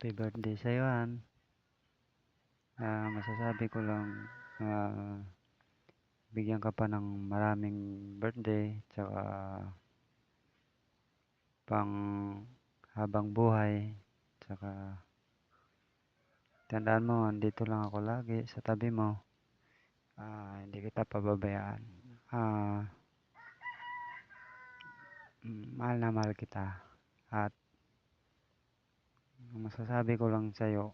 Happy birthday sa'yo, Han. Masasabi ko lang, bigyan ka pa ng maraming birthday, tsaka pang habang buhay, tsaka tandaan mo, andito lang ako lagi sa tabi mo. Hindi kita pababayaan. Mahal na mahal kita. At masasabi ko lang sa'yo,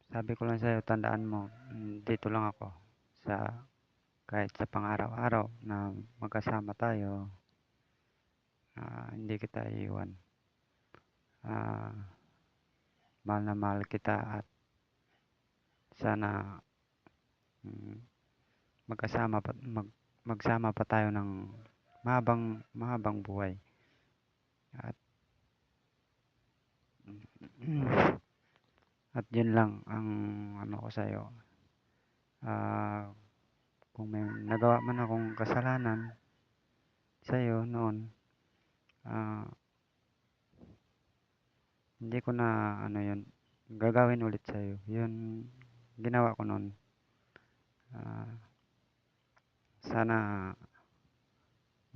sabi ko lang sa'yo, tandaan mo, dito lang ako sa kahit sa pang-araw-araw na magkasama tayo, hindi kita iiwan. Mahal na mahal kita at sana magsama pa tayo ng mahabang buhay. At yun lang ang ano ko sa'yo. Kung may nagawa man akong kasalanan sa'yo noon, hindi ko na yun, gagawin ulit sa'yo. Yun, ginawa ko noon. Sana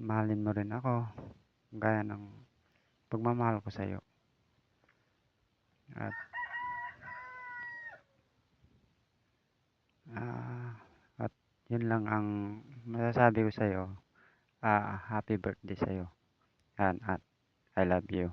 mahalin mo rin ako gaya ng pagmamahal ko sa'yo. At yun lang ang masasabi ko sa'yo. Happy birthday sa'yo. At I love you.